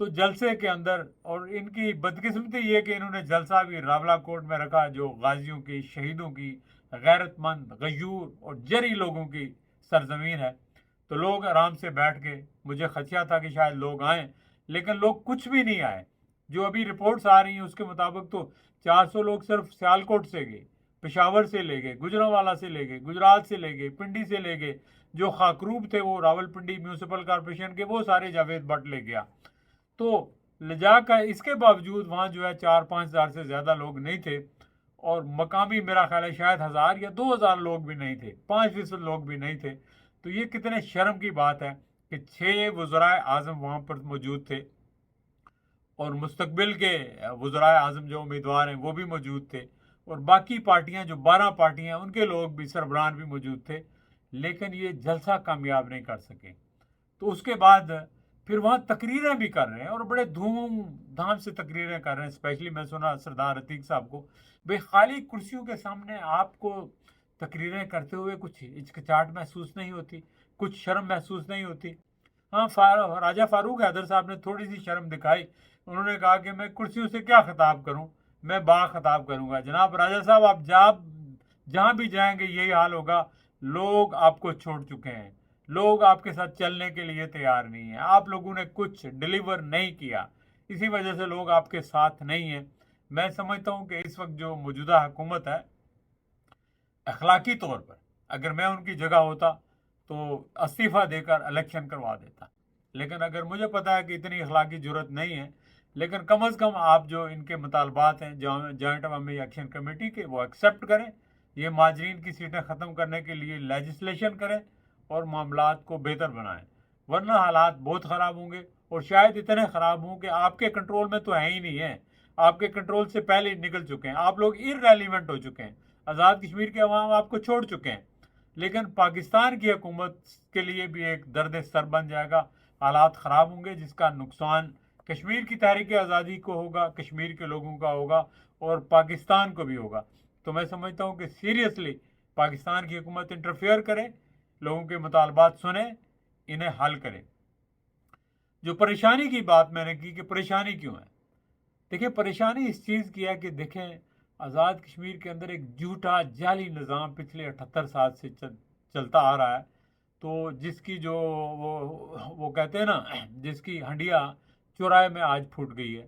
تو جلسے کے اندر، اور ان کی بدقسمتی یہ کہ انہوں نے جلسہ بھی راولا کوٹ میں رکھا، جو غازیوں کی، شہیدوں کی، غیرت مند، غیور اور جری لوگوں کی سرزمین ہے۔ تو لوگ آرام سے بیٹھ کے، مجھے خدشہ تھا کہ شاید لوگ آئیں، لیکن لوگ کچھ بھی نہیں آئے۔ جو ابھی رپورٹس آ رہی ہیں اس کے مطابق تو 400 لوگ صرف سیالکوٹ سے گئے، پشاور سے لے گئے، گجرانوالہ سے لے گئے، گجرات سے لے گئے، پنڈی سے لے گئے۔ جو خاکروب تھے وہ راول پنڈی میونسپل کارپوریشن کے، وہ سارے جاوید بٹ لے گیا۔ تو لجا کا اس کے باوجود وہاں جو ہے 4-5 ہزار سے زیادہ لوگ نہیں تھے، اور مقامی میرا خیال ہے شاید 1000 یا 2000 لوگ بھی نہیں تھے، 5% لوگ بھی نہیں تھے۔ تو یہ کتنے شرم کی بات ہے کہ 6 وزرائے اعظم وہاں پر موجود تھے، اور مستقبل کے وزرائے اعظم جو امیدوار ہیں وہ بھی موجود تھے، اور باقی پارٹیاں جو 12 پارٹیاں ان کے لوگ بھی، سربراہان بھی موجود تھے، لیکن یہ جلسہ کامیاب نہیں کر سکے۔ تو اس کے بعد پھر وہاں تقریریں بھی کر رہے ہیں، اور بڑے دھوم دھام سے تقریریں کر رہے ہیں۔ اسپیشلی میں سنا سردار عتیق صاحب کو، بھئی خالی کرسیوں کے سامنے آپ کو تقریریں کرتے ہوئے کچھ ہچکچاہٹ محسوس نہیں ہوتی، کچھ شرم محسوس نہیں ہوتی؟ ہاں، راجہ فاروق حیدر صاحب نے تھوڑی سی شرم دکھائی، انہوں نے کہا کہ میں کرسیوں سے کیا خطاب کروں، میں با خطاب کروں گا۔ جناب راجہ صاحب، آپ جہاں بھی جائیں گے یہی حال ہوگا، لوگ آپ کو چھوڑ چکے ہیں، لوگ آپ کے ساتھ چلنے کے لیے تیار نہیں ہیں، آپ لوگوں نے کچھ ڈیلیور نہیں کیا، اسی وجہ سے لوگ آپ کے ساتھ نہیں ہیں۔ میں سمجھتا ہوں کہ اس وقت جو موجودہ حکومت ہے، اخلاقی طور پر اگر میں ان کی جگہ ہوتا تو استعفیٰ دے کر الیکشن کروا دیتا، لیکن اگر مجھے پتا ہے کہ اتنی اخلاقی جرت نہیں ہے، لیکن کم از کم آپ جو ان کے مطالبات ہیں جوائنٹ عوامی ایکشن کمیٹی کے، وہ ایکسیپٹ کریں، یہ مہاجرین کی سیٹیں ختم کرنے کے لیے لیجسلیشن کریں اور معاملات کو بہتر بنائیں، ورنہ حالات بہت خراب ہوں گے، اور شاید اتنے خراب ہوں کہ آپ کے کنٹرول میں تو ہے ہی نہیں ہے، آپ کے کنٹرول سے پہلے ہی نکل چکے ہیں، آپ لوگ ارریلیونٹ ہو چکے ہیں، آزاد کشمیر کے عوام آپ کو چھوڑ چکے ہیں۔ لیکن پاکستان کی حکومت کے لیے بھی ایک درد سر بن جائے گا، حالات خراب ہوں گے، جس کا نقصان کشمیر کی تحریک آزادی کو ہوگا، کشمیر کے لوگوں کا ہوگا، اور پاکستان کو بھی ہوگا۔ تو میں سمجھتا ہوں کہ سیریسلی پاکستان کی حکومت انٹرفیئر کرے، لوگوں کے مطالبات سنیں، انہیں حل کرے۔ جو پریشانی کی بات میں نے کی کہ پریشانی کیوں ہے، دیکھیں پریشانی اس چیز کی ہے کہ دیکھیں آزاد کشمیر کے اندر ایک جھوٹا جعلی نظام پچھلے 78 سال سے چلتا آ رہا ہے، تو جس کی جو وہ کہتے ہیں نا، جس کی ہنڈیا چوراہے میں آج پھوٹ گئی ہے،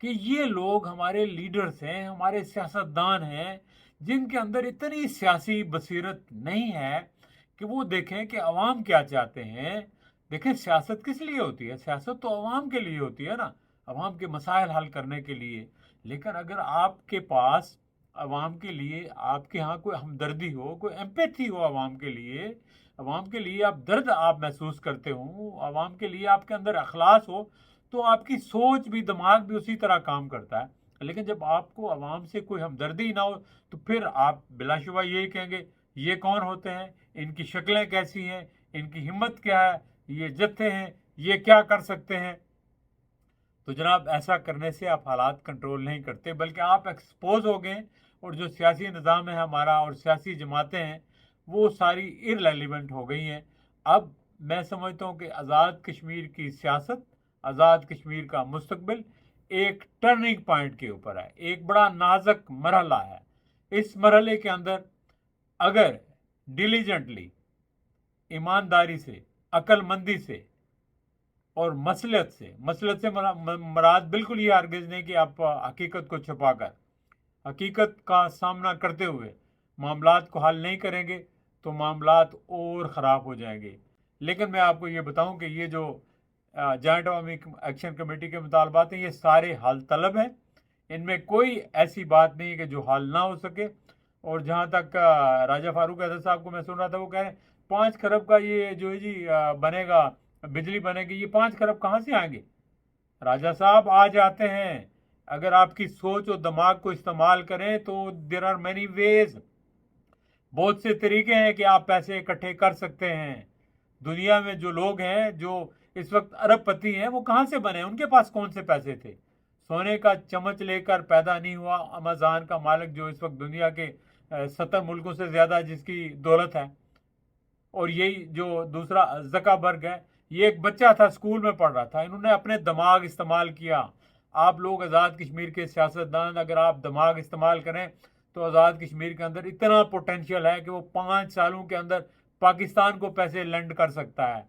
کہ یہ لوگ ہمارے لیڈرز ہیں، ہمارے سیاستدان ہیں، جن کے اندر اتنی سیاسی بصیرت نہیں ہے کہ وہ دیکھیں کہ عوام کیا چاہتے ہیں۔ دیکھیں سیاست کس لیے ہوتی ہے؟ سیاست تو عوام کے لیے ہوتی ہے نا، عوام کے مسائل حل کرنے کے لیے۔ لیکن اگر آپ کے پاس عوام کے لیے، آپ کے ہاں کوئی ہمدردی ہو، کوئی ایمپیتھی ہو عوام کے لیے آپ درد آپ محسوس کرتے ہوں، عوام کے لیے آپ کے اندر اخلاص ہو، تو آپ کی سوچ بھی، دماغ بھی اسی طرح کام کرتا ہے۔ لیکن جب آپ کو عوام سے کوئی ہمدردی نہ ہو تو پھر آپ بلا شبہ یہی کہیں گے یہ کون ہوتے ہیں، ان کی شکلیں کیسی ہیں، ان کی ہمت کیا ہے، یہ جتھے ہیں، یہ کیا کر سکتے ہیں۔ تو جناب ایسا کرنے سے آپ حالات کنٹرول نہیں کرتے، بلکہ آپ ایکسپوز ہو گئے، اور جو سیاسی نظام ہے ہمارا اور سیاسی جماعتیں ہیں وہ ساری ارریلیونٹ ہو گئی ہیں۔ اب میں سمجھتا ہوں کہ آزاد کشمیر کی سیاست، آزاد کشمیر کا مستقبل ایک ٹرننگ پوائنٹ کے اوپر ہے، ایک بڑا نازک مرحلہ ہے۔ اس مرحلے کے اندر اگر ڈیلیجنٹلی، ایمانداری سے، عقل مندی سے اور مسلط سے مراد بالکل یہ ہرگز نہیں کہ آپ حقیقت کو چھپا کر، حقیقت کا سامنا کرتے ہوئے معاملات کو حل نہیں کریں گے تو معاملات اور خراب ہو جائیں گے۔ لیکن میں آپ کو یہ بتاؤں کہ یہ جو جوائنٹ عوامی ایکشن کمیٹی کے مطالبات ہیں یہ سارے حل طلب ہیں، ان میں کوئی ایسی بات نہیں کہ جو حل نہ ہو سکے۔ اور جہاں تک راجہ فاروق حیدر صاحب کو میں سن رہا تھا، وہ کہہ رہے ہیں 5 کھرب کا یہ جو ہے جی بنے گا، بجلی بنے گی، یہ 5 کھرب کہاں سے آئیں گے؟ راجہ صاحب آ جاتے ہیں، اگر آپ کی سوچ اور دماغ کو استعمال کریں تو دیر آر مینی ویز، بہت سے طریقے ہیں کہ آپ پیسے اکٹھے کر سکتے ہیں۔ دنیا میں جو لوگ ہیں جو اس وقت ارب پتی ہیں وہ کہاں سے بنے؟ ان کے پاس کون سے پیسے تھے؟ سونے کا چمچ لے کر پیدا نہیں ہوا امازان کا مالک، جو اس وقت دنیا کے 70 ملکوں سے زیادہ جس کی دولت ہے، اور یہی جو دوسرا زکا برگ ہے، یہ ایک بچہ تھا اسکول میں پڑھ رہا تھا، انہوں نے اپنے دماغ استعمال کیا. آپ لوگ آزاد کشمیر کے سیاستدان اگر آپ دماغ استعمال کریں تو آزاد کشمیر کے اندر اتنا پوٹینشیل ہے کہ وہ 5 سالوں کے اندر پاکستان کو پیسے لینڈ کر سکتا ہے.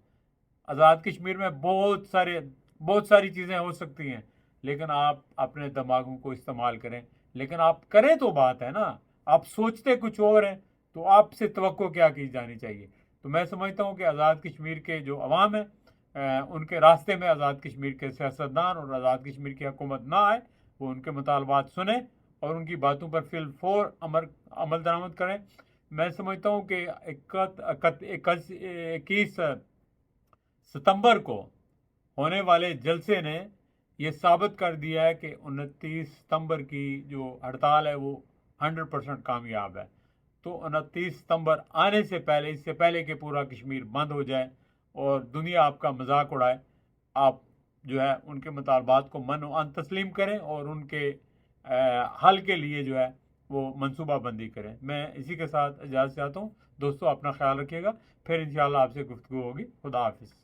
آزاد کشمیر میں بہت ساری چیزیں ہو سکتی ہیں، لیکن آپ اپنے دماغوں کو استعمال کریں. لیکن آپ کریں تو بات ہے نا، آپ سوچتے کچھ اور ہیں تو آپ سے توقع کیا کی جانی چاہیے. تو میں سمجھتا ہوں کہ آزاد کشمیر کے جو عوام ہیں ان کے راستے میں آزاد کشمیر کے سیاستدان اور آزاد کشمیر کی حکومت نہ آئے، وہ ان کے مطالبات سنیں اور ان کی باتوں پر فی الفور عمل درآمد کریں. میں سمجھتا ہوں کہ 21 ستمبر کو ہونے والے جلسے نے یہ ثابت کر دیا ہے کہ 29 ستمبر کی جو ہڑتال ہے وہ 100% کامیاب ہے. تو 29 ستمبر آنے سے پہلے، اس سے پہلے کہ پورا کشمیر بند ہو جائے اور دنیا آپ کا مذاق اڑائے، آپ جو ہے ان کے مطالبات کو من و ان تسلیم کریں اور ان کے حل کے لیے جو ہے وہ منصوبہ بندی کریں. میں اسی کے ساتھ اجازت چاہتا ہوں. دوستو اپنا خیال رکھیے گا، پھر انشاءاللہ آپ سے گفتگو ہوگی. خدا حافظ.